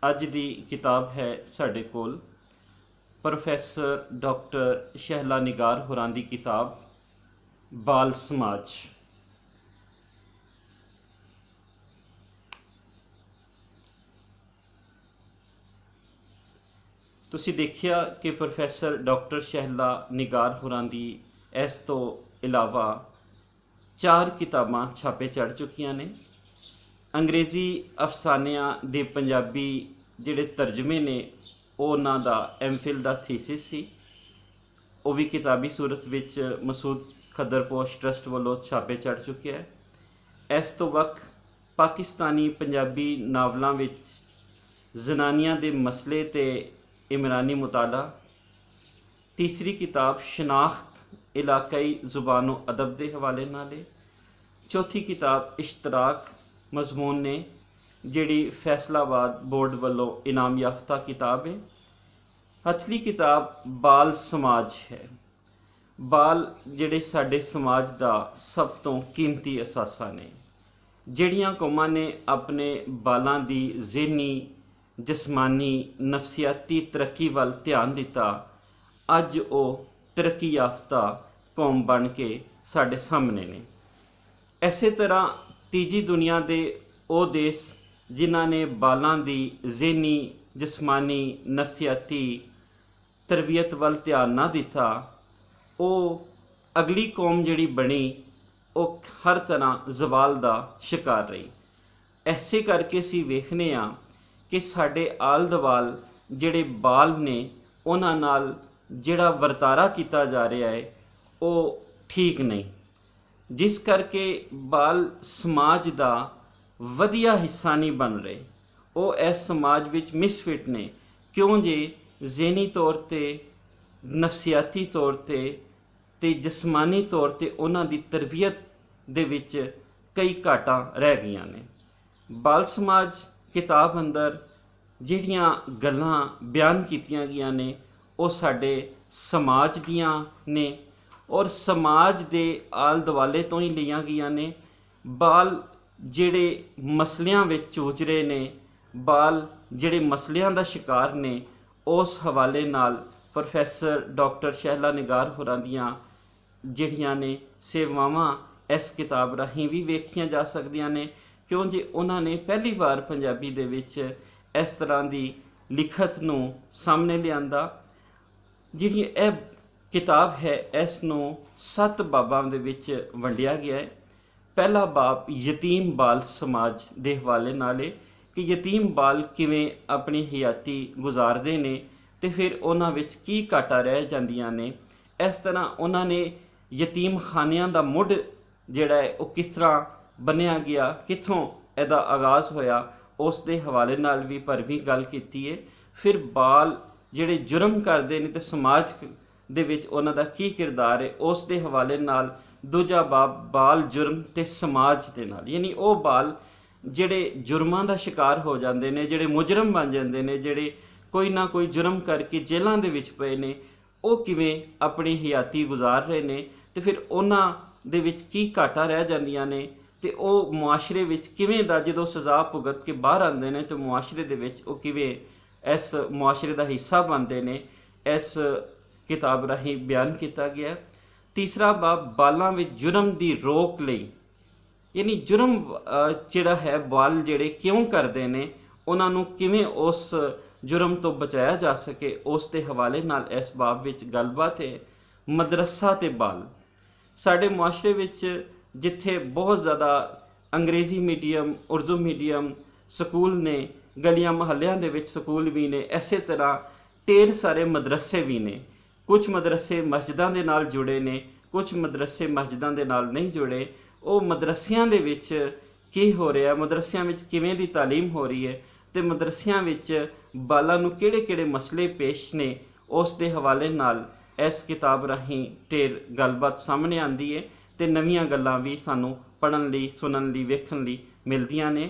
अज दी किताब है साडे कोल प्रोफैसर डॉक्टर शहला निगार होरां दी किताब बाल समाज। तुसी देखिया कि प्रोफैसर डॉक्टर शहला निगार होरां दी इस तो इलावा 4 किताबां छापे चढ़ चुकियां ने। अंग्रेज़ी अफसानियां दे पंजाबी जिहड़े तर्जमे ने उन्हां दा MPhil दा थीसिस सी, वो भी किताबी सूरत विच मसूद खद्दरपोश ट्रस्ट वालों छापे चढ़ चुके हैं। इस तो वक्त पाकिस्तानी पंजाबी नावलों विच जनानियां दे मसले ते इमरानी मुताला। तीसरी किताब शनाख्त इलाकाई ज़ुबानो अदब के हवाले नाल है। चौथी किताब इश्तराक मजमून ने जिहड़ी फैसलाबाद बोर्ड वालों इनाम याफ्ता किताब है। हथली किताब बाल समाज है। बाल जिहड़े साडे समाज दा सब तो कीमती असासा ने। जिहड़ियां कौमां ने अपने बालां दी ज़हनी जिस्मानी नफसियाती तरक्की वाल ध्यान दिता, अज वो तरक्की याफ्ता कौम बन के साडे सामने ने। इसे तरह तीजी दुनिया दे वो देश जिन्हां ने बालां दी ज़हनी जिस्मानी नफसियाती तरबियत वाल ध्यान ना दिता, वो अगली कौम जिहड़ी बनी वो हर तरह जवाल दा शिकार रही। ऐसे करके असीं वेखने आ कि साडे आल दवाल जिहड़े बाल ने उन्हां नाल जिहड़ा वरतारा किया जा रहा है वो ठीक नहीं, जिस करके बाल समाज का वधिया हिस्सा नहीं बन रहे। वो इस समाज विच मिसफिट ने क्यों जे ज़हनी तौर ते नफसियाती तौर ते जिस्मानी तौर ते उन्हां दी तरबियत दे विच कई घाटां रह गईयां ने। बाल समाज किताब अंदर जिहड़ियां गल्लां बयान कीतियां गईयां ने वो साडे समाज दियां ने और समाज दे आल दुआले तो ही लिया गईयां ने। बाल जिहड़े मसलियां विच चूज रहे ने, बाल जिहड़े मसलियां दा शिकार ने, उस हवाले नाल प्रोफैसर डॉक्टर शहला निगार होरां दियां जिहड़ियां ने सेवावां इस किताब राहीं भी वेखियां जा सकदियां ने, क्यों जे उन्हां ने पहली बार पंजाबी दे विच इस तरह की लिखत नूं सामने लिआंदा। जिहड़ी यह किताब है इसनूं 7 बाबां दे विच वंडिया गया है। पहला बाब यतीम बाल समाज के हवाले नाल है कि यतीम बाल किवें अपनी हयाती गुजारते हैं तो फिर उन्हां विच की घाटा रह जांदियां ने। इस तरह उन्होंने यतीम खानियां दा मुढ़ जिहड़ा है वो किस तरह बनिया गया, कित्थों इहदा आगाज़ होया, उस दे हवाले नाल भी भरवीं गल कीती है। फिर बाल जिहड़े जुर्म करते हैं तो समाज दे विच उन्हां दा की किरदार है, उस दे हवाले नाल दूजा बाब बाल जुर्म ते समाज दे नाल, यानी वो बाल जिहड़े जुर्मां दा शिकार हो जाते हैं, जिहड़े मुजरम बन जाते हैं, जिहड़े कोई ना कोई जुर्म करके जेलों दे विच पए ने, वो किवें अपनी हयाती गुजार रहे ने, तो फिर उन्हां दे विच की घाटा रह जांदियां ने, ते वो मुआशरे विच किवें दा जदों सज़ा भुगत के बाहर आते हैं तो मुआशरे दे विच वो किवें इस मुआशरे का हिस्सा बनते हैं, इस किताब राही बयान किया गया। तीसरा बाब बालों में जुर्म की रोक लई, यानी जुर्म जिहड़ा है बाल जिहड़े क्यों करते हैं, उन्होंने किवें उस जुर्म तो बचाया जा सके, उस दे हवाले नाल इस बाब विच गलबात है। मदरसा ते बाल साडे मुआशरे विच जिथे बहुत ज़्यादा अंग्रेज़ी मीडियम उर्दू मीडियम स्कूल ने, गलियां महल्लियां दे विच स्कूल भी ने, इसे तरह ढेर सारे मदरसे भी ने। कुछ मदरसे मस्जिदां दे नाल जुड़े ने, कुछ मदरसे मस्जिदां दे नाल नहीं जुड़े। वो मदरसियां दे विच की हो रहा, मदरसियां विच किवें दी तालीम हो रही है, तो मदरसियां विच बालां नूं किहड़े-किहड़े मसले पेश ने, उस दे हवाले नाल इस किताब राहीं ढेर गलबात सामने आंदी है, तो नवीं गल्लां भी सानूं पढ़न लई सुनन लई वेखण लई मिलदियां ने।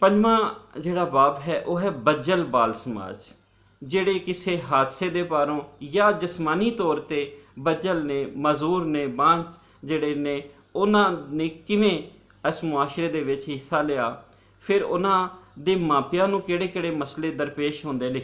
पंजवां जिहड़ा बाब है वह है बज्जल बाल समाज, जिहड़े किसी हादसे दे बारों या जिस्मानी तौर ते बज्जल ने, मजूर ने, बांझ जिहड़े ने, उन्हां ने किवें इस मुआशरे दे विच हिस्सा लिया। फिर उन्हां ਦੇ ਮਾਪਿਆਂ ਨੂੰ ਕਿਹੜੇ-ਕਿਹੜੇ ਮਸਲੇ ਦਰਪੇਸ਼ ਹੁੰਦੇ ਨੇ,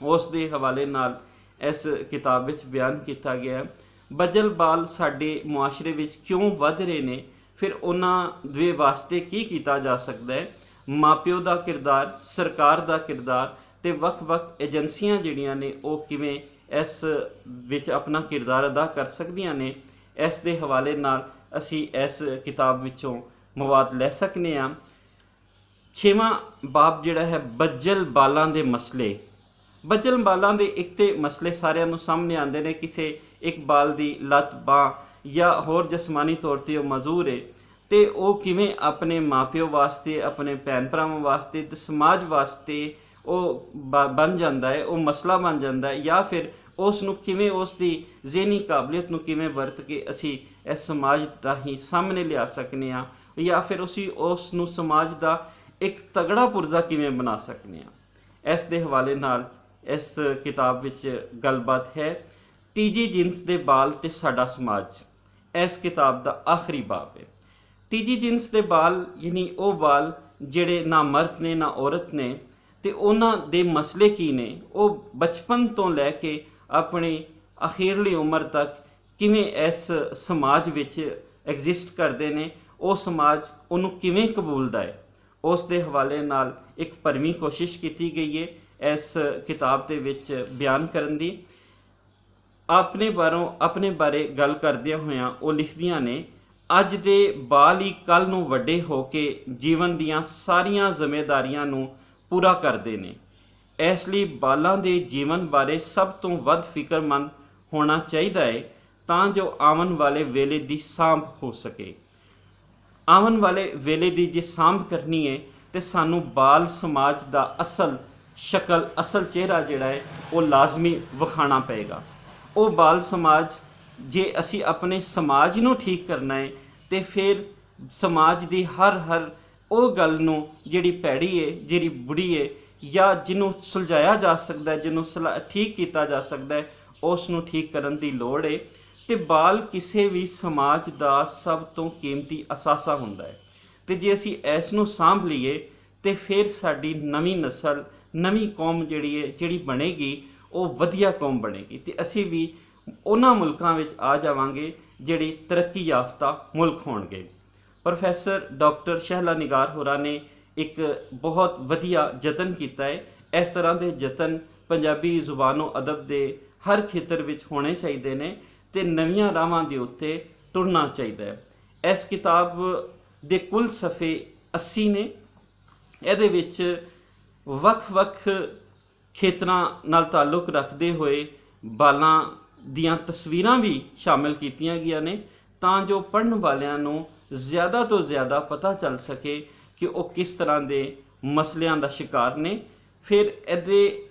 ਉਸ ਦੇ ਹਵਾਲੇ ਨਾਲ ਇਸ ਕਿਤਾਬ ਵਿੱਚ ਬਿਆਨ ਕੀਤਾ ਗਿਆ ਹੈ। ਬਜਲ ਬਾਲ ਸਾਡੇ ਮੁਆਸ਼ਰੇ ਵਿੱਚ ਕਿਉਂ ਵੱਧ ਰਹੇ ਨੇ, ਫਿਰ ਉਹਨਾਂ ਦੇ ਵਾਸਤੇ ਕੀ ਕੀਤਾ ਜਾ ਸਕਦਾ ਹੈ, ਮਾਪਿਓ ਦਾ ਕਿਰਦਾਰ, ਸਰਕਾਰ ਦਾ ਕਿਰਦਾਰ ਤੇ ਵੱਖ-ਵੱਖ ਏਜੰਸੀਆਂ ਜਿਹੜੀਆਂ ਨੇ ਉਹ ਕਿਵੇਂ ਇਸ ਵਿੱਚ ਆਪਣਾ ਕਿਰਦਾਰ ਅਦਾ ਕਰ ਸਕਦੀਆਂ ਨੇ, ਇਸ ਦੇ ਹਵਾਲੇ ਨਾਲ ਅਸੀਂ ਇਸ ਕਿਤਾਬ ਵਿੱਚੋਂ ਮਵਾਦ ਲੈ ਸਕਦੇ ਹਾਂ। 6ਵਾਂ ਬਾਬ ਜਿਹੜਾ ਹੈ ਬੱਜਲ ਬਾਲਾਂ ਦੇ ਮਸਲੇ। ਬੱਜਲ ਬਾਲਾਂ ਦੇ ਇੱਕ ਤੇ ਮਸਲੇ ਸਾਰਿਆਂ ਨੂੰ ਸਾਹਮਣੇ ਆਉਂਦੇ ਨੇ, ਕਿਸੇ ਇੱਕ ਬਾਲ ਦੀ ਲੱਤ, ਬਾਂਹ ਜਾਂ ਹੋਰ ਜਿਸਮਾਨੀ ਤੌਰ 'ਤੇ ਉਹ ਮਜ਼ੂਰ ਹੈ ਤੇ ਉਹ ਕਿਵੇਂ ਆਪਣੇ ਮਾਪਿਓ ਵਾਸਤੇ, ਆਪਣੇ ਭੈਣ ਭਰਾਵਾਂ ਵਾਸਤੇ ਤੇ ਸਮਾਜ ਵਾਸਤੇ ਉਹ ਬਣ ਜਾਂਦਾ ਹੈ, ਉਹ ਮਸਲਾ ਬਣ ਜਾਂਦਾ ਹੈ, ਜਾਂ ਫਿਰ ਉਸ ਨੂੰ ਕਿਵੇਂ, ਉਸ ਦੀ ਜ਼ਿਹਨੀ ਕਾਬਲੀਅਤ ਨੂੰ ਕਿਵੇਂ ਵਰਤ ਕੇ ਅਸੀਂ ਇਸ ਸਮਾਜ ਰਾਹੀਂ ਸਾਹਮਣੇ ਲਿਆ ਸਕਦੇ ਹਾਂ, ਜਾਂ ਫਿਰ ਅਸੀਂ ਉਸ ਨੂੰ ਸਮਾਜ ਦਾ ਇੱਕ ਤਗੜਾ ਪੁਰਜ਼ਾ ਕਿਵੇਂ ਬਣਾ ਸਕਦੇ ਹਾਂ। ਇਸ ਦੇ ਹਵਾਲੇ ਨਾਲ ਇਸ ਕਿਤਾਬ ਵਿੱਚ ਗੱਲਬਾਤ ਹੈ। ਤੀਜੀ ਜਿਨਸ ਦੇ ਬਾਲ ਤੇ ਸਾਡਾ ਸਮਾਜ ਇਸ ਕਿਤਾਬ ਦਾ ਆਖਰੀ ਬਾਬ ਹੈ। ਤੀਜੀ ਜਿਨਸ ਦੇ ਬਾਲ ਯਾਨੀ ਉਹ ਬਾਲ ਜਿਹੜੇ ਨਾ ਮਰਦ ਨੇ ਨਾ ਔਰਤ ਨੇ, ਤੇ ਉਹਨਾਂ ਦੇ ਮਸਲੇ ਕੀ ਨੇ, ਉਹ ਬਚਪਨ ਤੋਂ ਲੈ ਕੇ ਆਪਣੀ ਅਖੀਰਲੀ ਉਮਰ ਤੱਕ ਕਿਵੇਂ ਇਸ ਸਮਾਜ ਵਿੱਚ ਐਗਜ਼ਿਸਟ ਕਰਦੇ ਨੇ, ਉਹ ਸਮਾਜ ਉਹਨੂੰ ਕਿਵੇਂ ਕਬੂਲਦਾ ਹੈ, ਉਸ ਦੇ ਹਵਾਲੇ ਨਾਲ ਇੱਕ ਭਰਵੀਂ ਕੋਸ਼ਿਸ਼ ਕੀਤੀ ਗਈ ਹੈ ਇਸ ਕਿਤਾਬ ਦੇ ਵਿੱਚ ਬਿਆਨ ਕਰਨ ਦੀ। ਆਪਣੇ ਬਾਰੇ ਗੱਲ ਕਰਦਿਆਂ ਹੋਇਆਂ ਉਹ ਲਿਖਦੀਆਂ ਨੇ, ਅੱਜ ਦੇ ਬਾਲ ਹੀ ਕੱਲ੍ਹ ਨੂੰ ਵੱਡੇ ਹੋ ਕੇ ਜੀਵਨ ਦੀਆਂ ਸਾਰੀਆਂ ਜ਼ਿੰਮੇਦਾਰੀਆਂ ਨੂੰ ਪੂਰਾ ਕਰਦੇ ਨੇ। ਇਸ ਲਈ ਬਾਲਾਂ ਦੇ ਜੀਵਨ ਬਾਰੇ ਸਭ ਤੋਂ ਵੱਧ ਫਿਕਰਮੰਦ ਹੋਣਾ ਚਾਹੀਦਾ ਹੈ ਤਾਂ ਜੋ ਆਉਣ ਵਾਲੇ ਵੇਲੇ ਦੀ ਸਾਂਭ ਹੋ ਸਕੇ। ਆਉਣ ਵਾਲੇ ਵੇਲੇ ਦੀ ਜੇ ਸਾਂਭ ਕਰਨੀ ਹੈ ਤੇ ਸਾਨੂੰ ਬਾਲ ਸਮਾਜ ਦਾ ਅਸਲ ਸ਼ਕਲ, ਅਸਲ ਚਿਹਰਾ ਜਿਹੜਾ ਹੈ ਉਹ ਲਾਜ਼ਮੀ ਵਿਖਾਉਣਾ ਪਏਗਾ। ਉਹ ਬਾਲ ਸਮਾਜ, ਜੇ ਅਸੀਂ ਆਪਣੇ ਸਮਾਜ ਨੂੰ ਠੀਕ ਕਰਨਾ ਹੈ ਤੇ ਫਿਰ ਸਮਾਜ ਦੀ ਹਰ ਉਹ ਗੱਲ ਨੂੰ ਜਿਹੜੀ ਭੈੜੀ ਹੈ, ਜਿਹੜੀ ਬੁਰੀ ਹੈ, ਜਾਂ ਜਿਹਨੂੰ ਸੁਲਝਾਇਆ ਜਾ ਸਕਦਾ ਹੈ, ਜਿਹਨੂੰ ਠੀਕ ਕੀਤਾ ਜਾ ਸਕਦਾ ਹੈ, ਉਸ ਨੂੰ ਠੀਕ ਕਰਨ ਦੀ ਲੋੜ ਹੈ। ਤੇ ਬਾਲ ਕਿਸੇ ਵੀ ਸਮਾਜ ਦਾ ਸਭ ਤੋਂ ਕੀਮਤੀ ਅਸਾਸਾ ਹੁੰਦਾ ਹੈ, ਤੇ ਜੇ ਅਸੀਂ ਇਸ ਨੂੰ ਸਾਂਭ ਲਈਏ ਤੇ ਫਿਰ ਸਾਡੀ ਨਵੀਂ ਨਸਲ, ਨਵੀਂ ਕੌਮ ਜਿਹੜੀ ਬਣੇਗੀ ਉਹ ਵਧੀਆ ਕੌਮ ਬਣੇਗੀ, ਤੇ ਅਸੀਂ ਵੀ ਉਹਨਾਂ ਮੁਲਕਾਂ ਵਿੱਚ ਆ ਜਾਵਾਂਗੇ ਜਿਹੜੇ ਤਰੱਕੀ ਯਾਫਤਾ ਮੁਲਕ ਹੋਣਗੇ। ਪ੍ਰੋਫੈਸਰ ਡਾਕਟਰ ਸ਼ਹਿਲਾ ਨਿਗਾਰ ਹੋਰਾਂ ਨੇ ਇੱਕ ਬਹੁਤ ਵਧੀਆ ਯਤਨ ਕੀਤਾ ਹੈ। ਇਸ ਤਰ੍ਹਾਂ ਦੇ ਯਤਨ ਪੰਜਾਬੀ ਜ਼ੁਬਾਨੋ ਅਦਬ ਦੇ ਹਰ ਖੇਤਰ ਵਿੱਚ ਹੋਣੇ ਚਾਹੀਦੇ ਨੇ ਤੇ ਨਵੀਆਂ ਰਾਹਾਂ ਦੇ ਉੱਤੇ ਟੁਰਨਾ ਚਾਹੀਦਾ ਹੈ। ਇਸ ਕਿਤਾਬ ਦੇ ਕੁੱਲ ਸਫ਼ੇ 80 ਨੇ। ਇਹਦੇ ਵਿੱਚ ਵੱਖ-ਵੱਖ ਖੇਤਰਾਂ ਨਾਲ ਤਾਲੁਕ ਰੱਖਦੇ ਹੋਏ ਬਾਲਾਂ ਦੀਆਂ ਤਸਵੀਰਾਂ ਵੀ ਸ਼ਾਮਿਲ ਕੀਤੀਆਂ ਗਈਆਂ ਨੇ ਤਾਂ ਜੋ ਪੜ੍ਹਨ ਵਾਲਿਆਂ ਨੂੰ ਜ਼ਿਆਦਾ ਤੋਂ ਜ਼ਿਆਦਾ ਪਤਾ ਚੱਲ ਸਕੇ ਕਿ ਉਹ ਕਿਸ ਤਰ੍ਹਾਂ ਦੇ ਮਸਲਿਆਂ ਦਾ ਸ਼ਿਕਾਰ ਨੇ। ਫਿਰ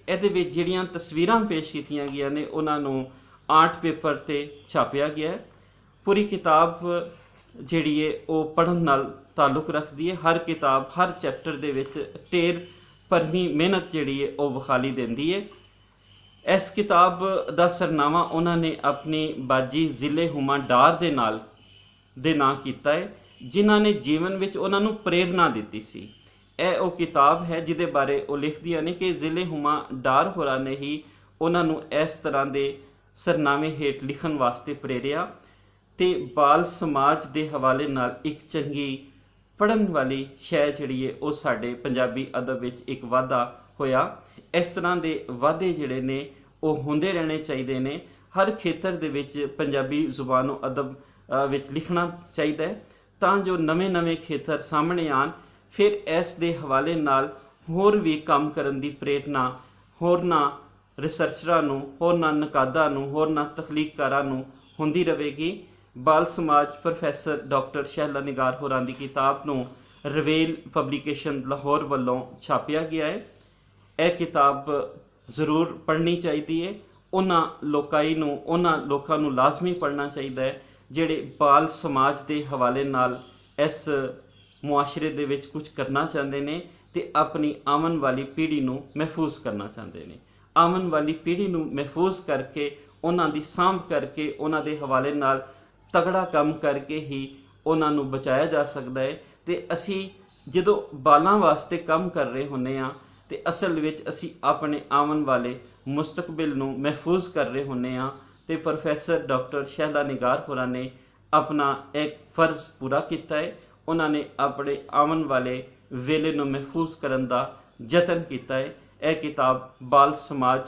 ਇਹਦੇ ਵਿੱਚ ਜਿਹੜੀਆਂ ਤਸਵੀਰਾਂ ਪੇਸ਼ ਕੀਤੀਆਂ ਗਈਆਂ ਨੇ ਉਹਨਾਂ ਨੂੰ ਆਰਟ ਪੇਪਰ 'ਤੇ ਛਾਪਿਆ ਗਿਆ ਹੈ। ਪੂਰੀ ਕਿਤਾਬ ਜਿਹੜੀ ਹੈ ਉਹ ਪੜ੍ਹਨ ਨਾਲ ਤਾਲੁਕ ਰੱਖਦੀ ਹੈ। ਹਰ ਕਿਤਾਬ, ਹਰ ਚੈਪਟਰ ਦੇ ਵਿੱਚ ਢੇਰ ਭਰਵੀਂ ਮਿਹਨਤ ਜਿਹੜੀ ਹੈ ਉਹ ਵਿਖਾਲੀ ਦਿੰਦੀ ਹੈ। ਇਸ ਕਿਤਾਬ ਦਾ ਸਰਨਾਮਾ ਉਹਨਾਂ ਨੇ ਆਪਣੀ ਬਾਜੀ ਜ਼ਿਲ੍ਹੇ ਹੁਮਾ ਡਾਰ ਦੇ ਨਾਂ ਕੀਤਾ ਹੈ, ਜਿਨ੍ਹਾਂ ਨੇ ਜੀਵਨ ਵਿੱਚ ਉਹਨਾਂ ਨੂੰ ਪ੍ਰੇਰਨਾ ਦਿੱਤੀ ਸੀ। ਇਹ ਉਹ ਕਿਤਾਬ ਹੈ ਜਿਹਦੇ ਬਾਰੇ ਉਹ ਲਿਖਦੀਆਂ ਨੇ ਕਿ ਜ਼ਿਲ੍ਹੇ ਹੁਮਾ ਡਾਰ ਹੋਰਾਂ ਨੇ ਹੀ ਉਹਨਾਂ ਨੂੰ ਇਸ ਤਰ੍ਹਾਂ ਦੇ ਸਰਨਾਮੇ ਹੇਠ ਲਿਖਣ ਵਾਸਤੇ ਪ੍ਰੇਰਿਆ ਤੇ ਬਾਲ ਸਮਾਜ ਦੇ ਹਵਾਲੇ ਨਾਲ ਇੱਕ ਚੰਗੀ ਪੜ੍ਹਨ ਵਾਲੀ ਸ਼ੈ ਜਿਹੜੀ ਹੈ ਉਹ ਸਾਡੇ ਪੰਜਾਬੀ ਅਦਬ ਵਿੱਚ ਇੱਕ ਵਾਧਾ ਹੋਇਆ। ਇਸ ਤਰ੍ਹਾਂ ਦੇ ਵਾਧੇ ਜਿਹੜੇ ਨੇ ਉਹ ਹੁੰਦੇ ਰਹਿਣੇ ਚਾਹੀਦੇ ਨੇ। ਹਰ ਖੇਤਰ ਦੇ ਵਿੱਚ ਪੰਜਾਬੀ ਜ਼ੁਬਾਨੋ ਅਦਬ ਵਿੱਚ ਲਿਖਣਾ ਚਾਹੀਦਾ ਹੈ ਤਾਂ ਜੋ ਨਵੇਂ ਖੇਤਰ ਸਾਹਮਣੇ ਆਉਣ। ਫਿਰ ਇਸ ਦੇ ਹਵਾਲੇ ਨਾਲ ਹੋਰ ਵੀ ਕੰਮ ਕਰਨ ਦੀ ਪ੍ਰੇਰਨਾ ਹੋਰਨਾਂ ਰਿਸਰਚਰਾਂ ਨੂੰ, ਹੋਰਨਾਂ ਨਕਾਦਾਂ ਨੂੰ, ਹੋਰਨਾਂ ਤਖਲੀਕਕਾਰਾਂ ਨੂੰ ਹੁੰਦੀ ਰਹੇਗੀ। ਬਾਲ ਸਮਾਜ ਪ੍ਰੋਫੈਸਰ ਡਾਕਟਰ ਸ਼ਹਿਲਾ ਨਿਗਾਰ ਹੋਰਾਂ ਦੀ ਕਿਤਾਬ ਨੂੰ ਰਵੇਲ ਪਬਲੀਕੇਸ਼ਨ ਲਾਹੌਰ ਵੱਲੋਂ ਛਾਪਿਆ ਗਿਆ ਹੈ। ਇਹ ਕਿਤਾਬ ਜ਼ਰੂਰ ਪੜ੍ਹਨੀ ਚਾਹੀਦੀ ਹੈ। ਉਹਨਾਂ ਲੋਕਾਂ ਨੂੰ ਲਾਜ਼ਮੀ ਪੜ੍ਹਨਾ ਚਾਹੀਦਾ ਹੈ ਜਿਹੜੇ ਬਾਲ ਸਮਾਜ ਦੇ ਹਵਾਲੇ ਨਾਲ ਇਸ ਮੁਆਸ਼ਰੇ ਦੇ ਵਿੱਚ ਕੁਝ ਕਰਨਾ ਚਾਹੁੰਦੇ ਨੇ ਤੇ ਆਪਣੀ ਆਉਣ ਵਾਲੀ ਪੀੜ੍ਹੀ ਨੂੰ ਮਹਿਫੂਜ਼ ਕਰਨਾ ਚਾਹੁੰਦੇ ਨੇ। ਆਉਣ ਵਾਲੀ ਪੀੜ੍ਹੀ ਨੂੰ ਮਹਿਫੂਜ਼ ਕਰਕੇ, ਉਹਨਾਂ ਦੀ ਸਾਂਭ ਕਰਕੇ, ਉਹਨਾਂ ਦੇ ਹਵਾਲੇ ਨਾਲ ਤਗੜਾ ਕੰਮ ਕਰਕੇ ਹੀ ਉਹਨਾਂ ਨੂੰ ਬਚਾਇਆ ਜਾ ਸਕਦਾ ਹੈ ਤੇ ਅਸੀਂ ਜਦੋਂ ਬਾਲਾਂ ਵਾਸਤੇ ਕੰਮ ਕਰ ਰਹੇ ਹੁੰਦੇ ਆ ਤੇ ਅਸਲ ਵਿੱਚ ਅਸੀਂ ਆਪਣੇ ਆਉਣ ਵਾਲੇ ਮੁਸਤਕਬਲ ਨੂੰ ਮਹਿਫੂਜ਼ ਕਰ ਰਹੇ ਹੁੰਦੇ ਆ। ਤੇ ਪ੍ਰੋਫੈਸਰ ਡਾਕਟਰ ਸ਼ਹਿਲਾ ਨਿਗਾਰ ਹੋਰਾਂ ਨੇ ਆਪਣਾ ਇੱਕ ਫਰਜ਼ ਪੂਰਾ ਕੀਤਾ ਹੈ। ਉਹਨਾਂ ਨੇ ਆਪਣੇ ਆਉਣ ਵਾਲੇ ਵੇਲੇ ਨੂੰ ਮਹਿਫੂਜ਼ ਕਰਨ ਦਾ ਯਤਨ ਕੀਤਾ ਹੈ। ਇਹ ਕਿਤਾਬ ਬਾਲ ਸਮਾਜ